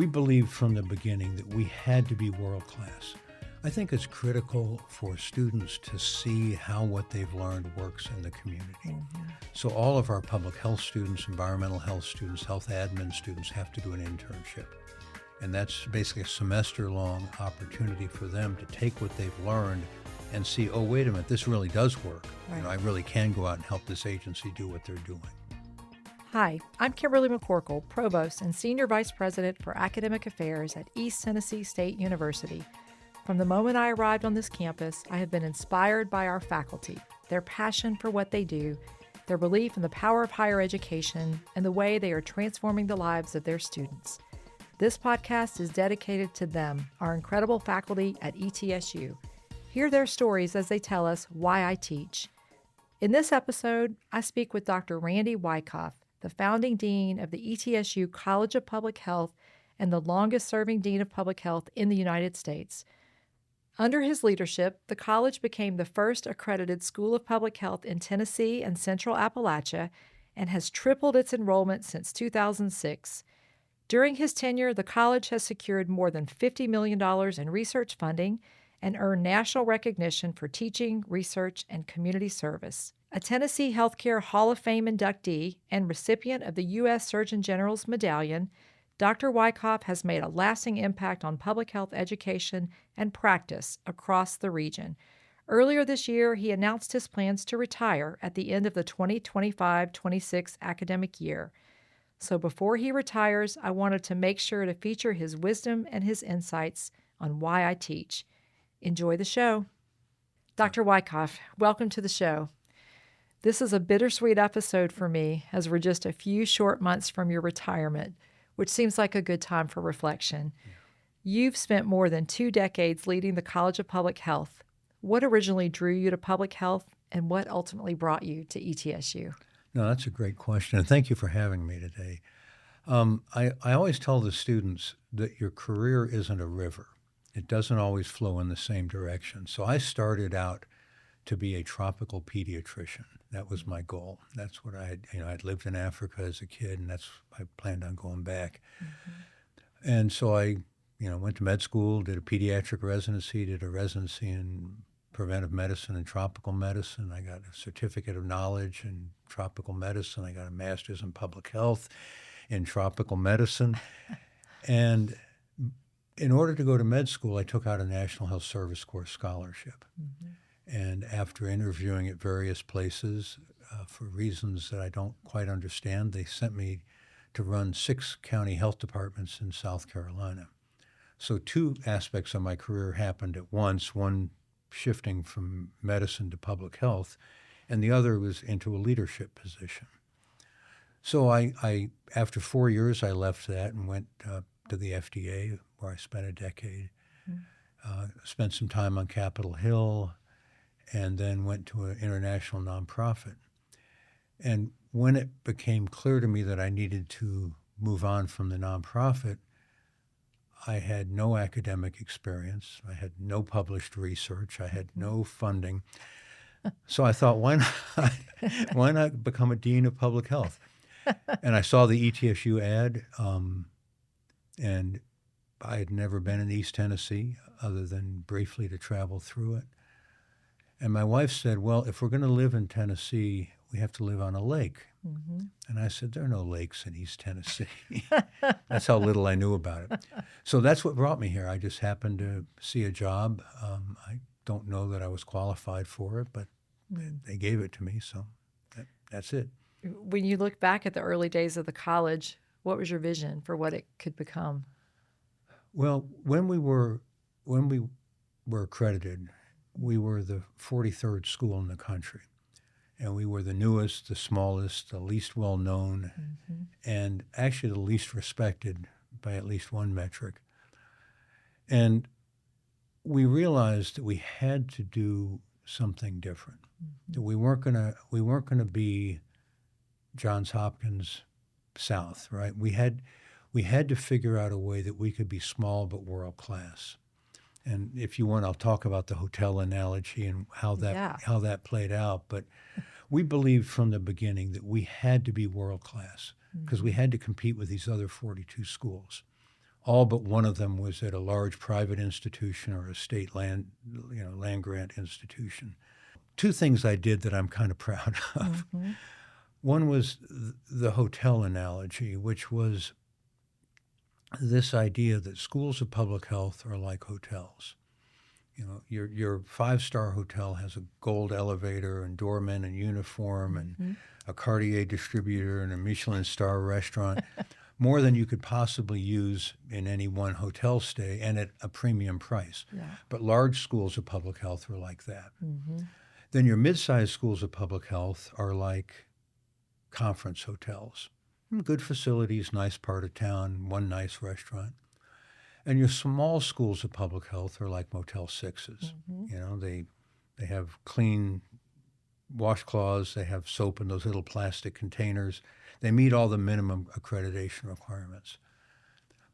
We believed from the beginning that we had to be world class. I think it's critical for students to see how what they've learned works in the community. Mm-hmm. So all of our public health students, environmental health students, health admin students have to do an internship. And that's basically a semester-long opportunity for them to take what they've learned and see, oh, wait a minute, this really does work. Right. I really can go out and help this agency do what they're doing. Hi, I'm Kimberly McCorkle, Provost and Senior Vice President for Academic Affairs at East Tennessee State University. From the moment I arrived on this campus, I have been inspired by our faculty, their passion for what they do, their belief in the power of higher education, and the way they are transforming the lives of their students. This podcast is dedicated to them, our incredible faculty at ETSU. Hear their stories as they tell us why I teach. In this episode, I speak with Dr. Randy Wykoff, the founding dean of the ETSU College of Public Health and the longest-serving dean of public health in the United States. Under his leadership, the college became the first accredited school of public health in Tennessee and Central Appalachia and has tripled its enrollment since 2006. During his tenure, the college has secured more than $50 million in research funding and earned national recognition for teaching, research, and community service. A Tennessee Healthcare Hall of Fame inductee and recipient of the U.S. Surgeon General's Medallion, Dr. Wykoff has made a lasting impact on public health education and practice across the region. Earlier this year, he announced his plans to retire at the end of the 2025-26 academic year. So before he retires, I wanted to make sure to feature his wisdom and his insights on why I teach. Enjoy the show. Dr. Wykoff, welcome to the show. This is a bittersweet episode for me as we're just a few short months from your retirement, which seems like a good time for reflection. Yeah. You've spent more than 2 decades leading the College of Public Health. What originally drew you to public health and what ultimately brought you to ETSU? No, that's a great question, and thank you for having me today. I always tell the students that your career isn't a river. It doesn't always flow in the same direction. So I started out to be a tropical pediatrician. That was my goal. That's what I'd lived in Africa as a kid, and I planned on going back. Mm-hmm. And so I, went to med school, did a pediatric residency, did a residency in preventive medicine and tropical medicine. I got a certificate of knowledge in tropical medicine. I got a master's in public health in tropical medicine. And in order to go to med school, I took out a National Health Service Corps scholarship. Mm-hmm. And after interviewing at various places, for reasons that I don't quite understand, they sent me to run 6 county health departments in South Carolina. So 2 aspects of my career happened at once, one shifting from medicine to public health, and the other was into a leadership position. So I after 4 years, I left that and went to the FDA, where I spent a decade, spent some time on Capitol Hill, and then went to an international nonprofit. And when it became clear to me that I needed to move on from the nonprofit, I had no academic experience. I had no published research. I had no funding. So I thought, why not become a dean of public health? And I saw the ETSU ad, and I had never been in East Tennessee other than briefly to travel through it. And my wife said, well, if we're going to live in Tennessee, we have to live on a lake. Mm-hmm. And I said, there are no lakes in East Tennessee. That's how little I knew about it. So that's what brought me here. I just happened to see a job. I don't know that I was qualified for it, but they gave it to me, so that's it. When you look back at the early days of the college, what was your vision for what it could become? Well, when we were accredited, we were the 43rd school in the country. And we were the newest, the smallest, the least well-known, mm-hmm. and actually the least respected by at least one metric. And we realized that we had to do something different. Mm-hmm. That we weren't gonna be Johns Hopkins South, right? We had to figure out a way that we could be small but world class. And if you want, I'll talk about the hotel analogy and how that played out. But we believed from the beginning that we had to be world class because we had to compete with these other 42 schools. All but one of them was at a large private institution or a state land grant institution. Two things I did that I'm kind of proud of. Mm-hmm. One was the hotel analogy, which was this idea that schools of public health are like hotels. You know, your five-star hotel has a gold elevator and doorman and uniform and a Cartier distributor and a Michelin star restaurant, more than you could possibly use in any one hotel stay and at a premium price. Yeah. But large schools of public health are like that. Mm-hmm. Then your mid-sized schools of public health are like conference hotels. Good facilities, nice part of town, one nice restaurant. And your small schools of public health are like Motel 6s. Mm-hmm. You know, they have clean washcloths, they have soap in those little plastic containers. They meet all the minimum accreditation requirements.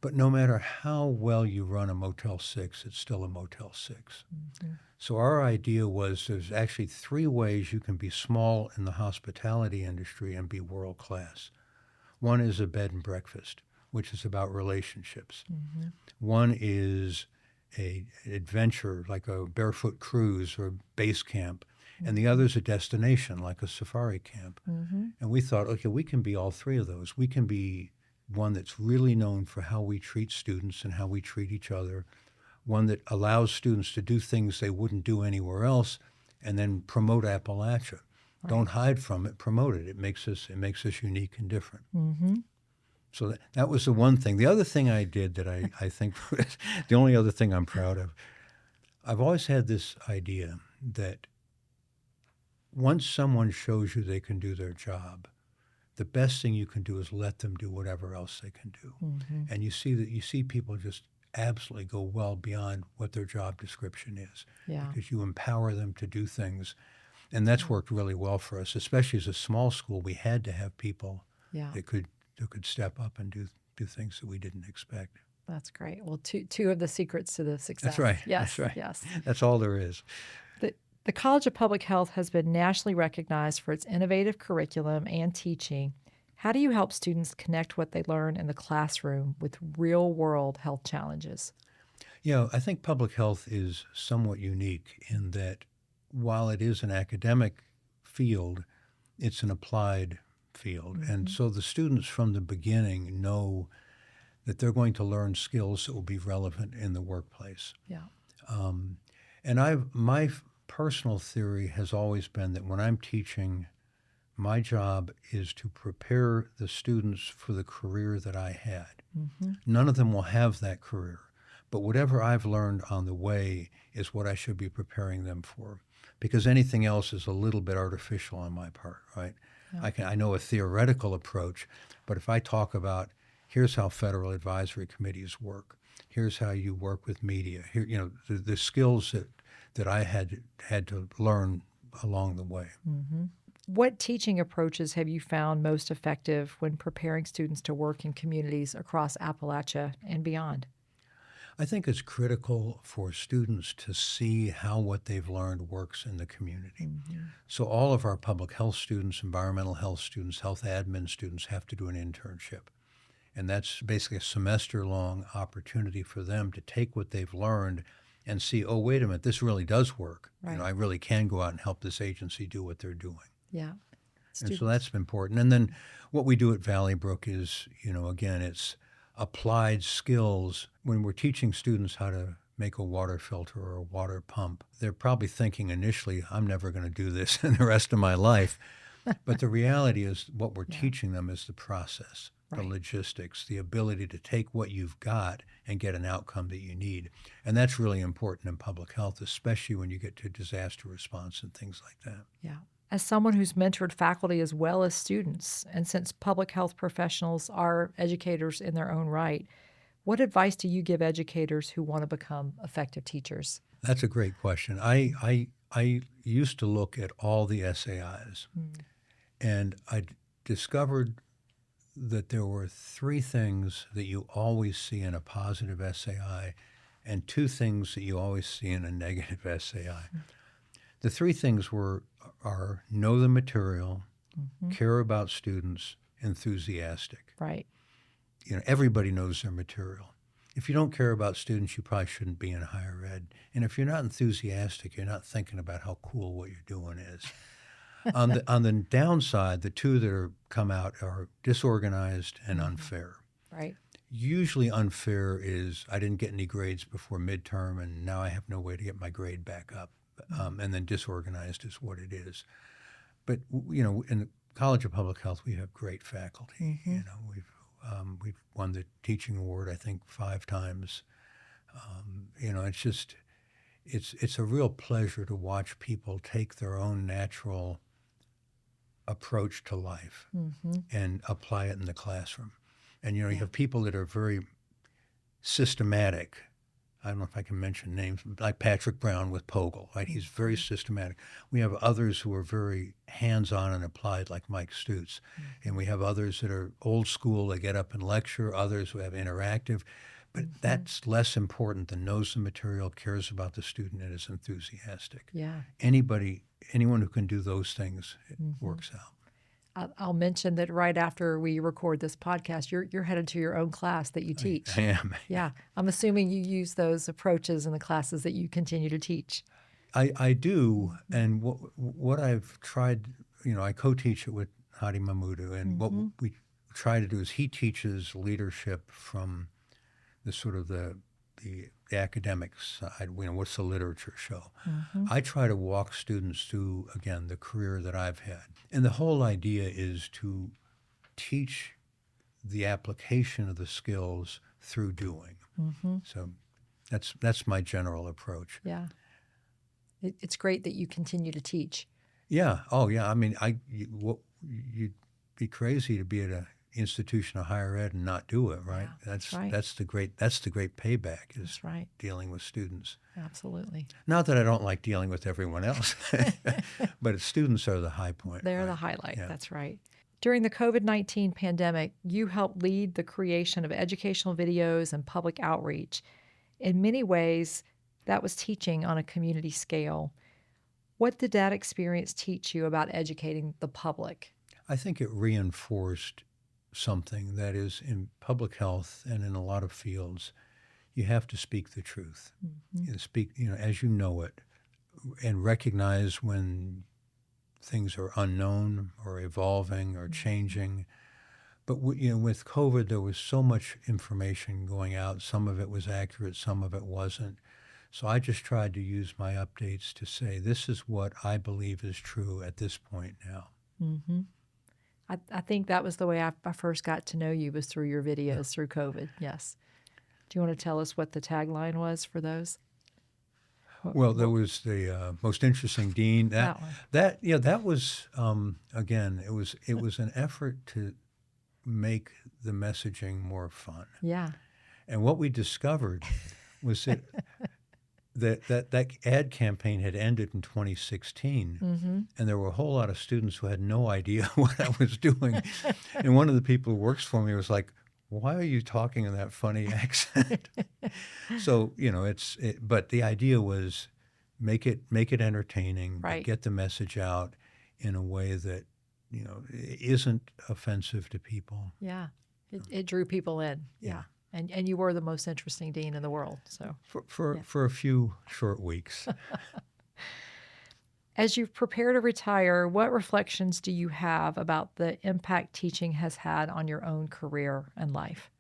But no matter how well you run a Motel 6, it's still a Motel 6. Mm-hmm. So our idea was there's actually three ways you can be small in the hospitality industry and be world class. One is a bed and breakfast, which is about relationships. Mm-hmm. One is an adventure, like a barefoot cruise or base camp. And the other is a destination, like a safari camp. Mm-hmm. And we thought, okay, we can be all three of those. We can be one that's really known for how we treat students and how we treat each other, one that allows students to do things they wouldn't do anywhere else, and then promote Appalachia. Right. Don't hide from it, promote it. It makes us unique and different. Mm-hmm. So that was the one thing. The other thing I did that I think was the only other thing I'm proud of, I've always had this idea that once someone shows you they can do their job, the best thing you can do is let them do whatever else they can do. Mm-hmm. And you see people just absolutely go well beyond what their job description is. Yeah. Because you empower them to do things. And that's worked really well for us, especially as a small school. We had to have people that could step up and do things that we didn't expect. That's great. Well, two of the secrets to the success. That's right. Yes. That's right. Yes. That's all there is. The College of Public Health has been nationally recognized for its innovative curriculum and teaching. How do you help students connect what they learn in the classroom with real-world health challenges? Yeah, I think public health is somewhat unique in that while it is an academic field, it's an applied field. Mm-hmm. And so the students from the beginning know that they're going to learn skills that will be relevant in the workplace. Yeah. And my personal theory has always been that when I'm teaching, my job is to prepare the students for the career that I had. Mm-hmm. None of them will have that career, but whatever I've learned on the way is what I should be preparing them for, because anything else is a little bit artificial on my part, right? Yeah. I know a theoretical approach, but if I talk about here's how federal advisory committees work, here's how you work with media, here, the skills that I had to learn along the way. Mm-hmm. What teaching approaches have you found most effective when preparing students to work in communities across Appalachia and beyond? I think it's critical for students to see how what they've learned works in the community. Mm-hmm. So all of our public health students, environmental health students, health admin students have to do an internship. And that's basically a semester-long opportunity for them to take what they've learned and see, oh, wait a minute, this really does work. Right. I really can go out and help this agency do what they're doing. Yeah. And so that's important. And then what we do at Valley Brook is, again, it's applied skills. When we're teaching students how to make a water filter or a water pump, they're probably thinking initially, I'm never going to do this in the rest of my life. But the reality is what we're teaching them is the process. Right. The logistics, the ability to take what you've got and get an outcome that you need. And that's really important in public health, especially when you get to disaster response and things like that. Yeah. As someone who's mentored faculty as well as students, and since public health professionals are educators in their own right, what advice do you give educators who want to become effective teachers? That's a great question. I used to look at all the SAIs, and I discovered that there were three things that you always see in a positive SAI and two things that you always see in a negative SAI. The three things are know the material, care about students, enthusiastic. Right. Everybody knows their material. if you don't care about students, you probably shouldn't be in higher ed. And if you're not enthusiastic, you're not thinking about how cool what you're doing is. On the downside, the two that come out are disorganized and unfair. Right. Usually unfair is I didn't get any grades before midterm, and now I have no way to get my grade back up. And then disorganized is what it is. But in the College of Public Health, we have great faculty. We've won the teaching award, I think, 5 times. It's a real pleasure to watch people take their own natural approach to life and apply it in the classroom. And you have people that are very systematic. I don't know if I can mention names, like Patrick Brown with Pogel, right? He's very systematic. We have others who are very hands-on and applied, like Mike Stutz. And we have others that are old school, they get up and lecture, others who have interactive. But that's less important than knows the material, cares about the student, and is enthusiastic. Yeah. Anyone who can do those things, it works out. I'll mention that right after we record this podcast, you're headed to your own class that you teach. I am. Yeah. I'm assuming you use those approaches in the classes that you continue to teach. I do. And what I've tried, I co-teach it with Hadi Mahmoudou. And what we try to do is he teaches leadership from the sort of the academic side, what's the literature show. I try to walk students through, again, the career that I've had. And the whole idea is to teach the application of the skills through doing. So that's my general approach. Yeah. It's great that you continue to teach. Yeah. Oh, yeah. I mean, you'd be crazy to be at a institution of higher ed and not do it, right? Yeah, that's right. That's the great payback is That's right. dealing with students. Absolutely. Not that I don't like dealing with everyone else, but students are the high point. They're right? the highlight. Yeah. That's right. During the COVID-19 pandemic, you helped lead the creation of educational videos and public outreach. In many ways, that was teaching on a community scale. What did that experience teach you about educating the public? I think it reinforced something that is in public health and in a lot of fields, you have to speak the truth. You speak, as you know it, and recognize when things are unknown or evolving or changing. But with COVID, there was so much information going out. Some of it was accurate, some of it wasn't. So I just tried to use my updates to say, this is what I believe is true at this point now. I think that was the way I first got to know you, was through your videos through COVID. Yes. Do you want to tell us what the tagline was for those? Well, there was the most interesting dean. That was again. It was an effort to make the messaging more fun. Yeah. And what we discovered was that ad campaign had ended in 2016, and there were a whole lot of students who had no idea what I was doing. And one of the people who works for me was like, "Why are you talking in that funny accent?" So but the idea was make it entertaining, right. Get the message out in a way that isn't offensive to people. Yeah, it drew people in. Yeah. And you were the most interesting dean in the world. So for a few short weeks. As you prepare to retire, what reflections do you have about the impact teaching has had on your own career and life?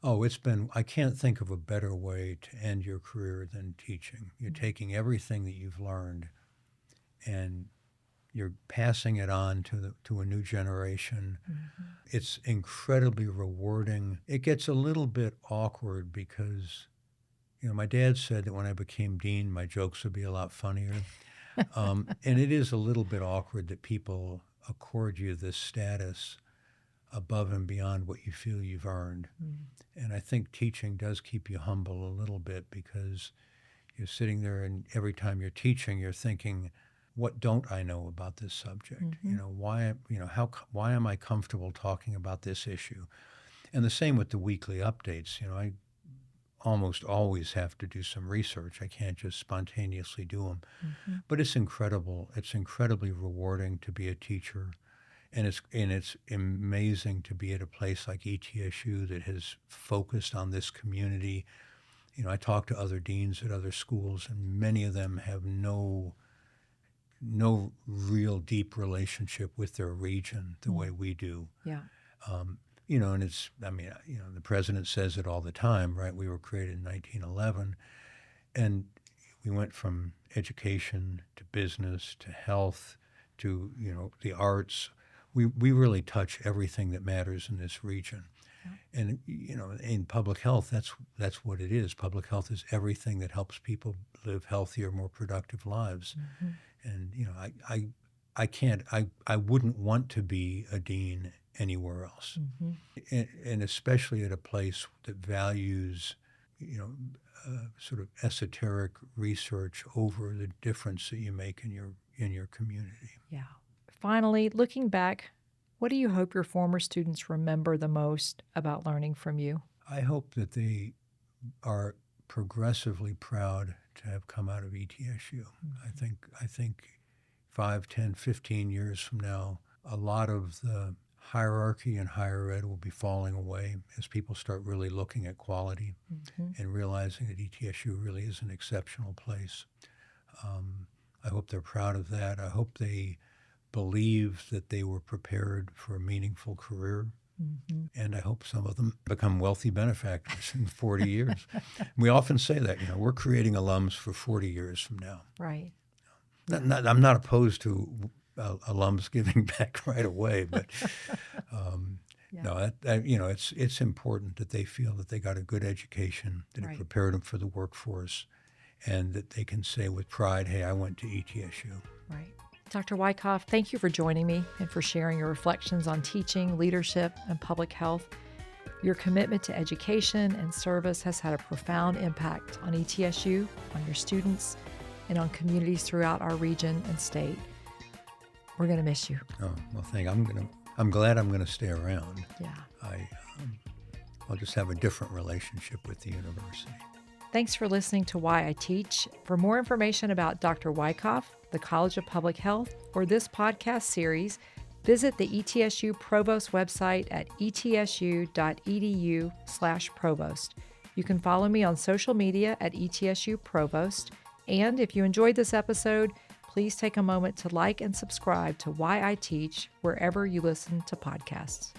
Oh, I can't think of a better way to end your career than teaching. You're taking everything that you've learned and you're passing it on to a new generation. It's incredibly rewarding. It gets a little bit awkward because, my dad said that when I became dean, my jokes would be a lot funnier. And it is a little bit awkward that people accord you this status above and beyond what you feel you've earned. And I think teaching does keep you humble a little bit because you're sitting there and every time you're teaching, you're thinking, what don't I know about this subject? Why am I comfortable talking about this issue? And the same with the weekly updates. I almost always have to do some research. I can't just spontaneously do them. But it's incredible. It's incredibly rewarding to be a teacher. it's amazing to be at a place like ETSU that has focused on this community. You know, I talk to other deans at other schools, and many of them have no real deep relationship with their region the way we do. Yeah. You know, and the president says it all the time, right? We were created in 1911, and we went from education to business to health to, the arts. We really touch everything that matters in this region. Yeah. And, in public health, that's what it is. Public health is everything that helps people live healthier, more productive lives. Mm-hmm. And, I wouldn't want to be a dean anywhere else. Mm-hmm. And especially at a place that values, sort of esoteric research over the difference that you make in your community. Yeah. Finally, looking back, what do you hope your former students remember the most about learning from you? I hope that they are progressively proud to have come out of ETSU. Mm-hmm. I think 5, 10, 15 years from now, a lot of the hierarchy in higher ed will be falling away as people start really looking at quality and realizing that ETSU really is an exceptional place. I hope they're proud of that. I hope they believe that they were prepared for a meaningful career. Mm-hmm. And I hope some of them become wealthy benefactors in 40 years. We often say that, we're creating alums for 40 years from now. Right. I'm not opposed to alums giving back right away, but it's important that they feel that they got a good education, that it prepared them for the workforce, and that they can say with pride, hey, I went to ETSU. Right. Dr. Wykoff, thank you for joining me and for sharing your reflections on teaching, leadership, and public health. Your commitment to education and service has had a profound impact on ETSU, on your students, and on communities throughout our region and state. We're going to miss you. Oh, well, I'm glad I'm going to stay around. Yeah. I'll just have a different relationship with the university. Thanks for listening to Why I Teach. For more information about Dr. Wykoff, the College of Public Health, or this podcast series, visit the ETSU Provost website at etsu.edu/provost. You can follow me on social media at ETSU Provost. And if you enjoyed this episode, please take a moment to like and subscribe to Why I Teach wherever you listen to podcasts.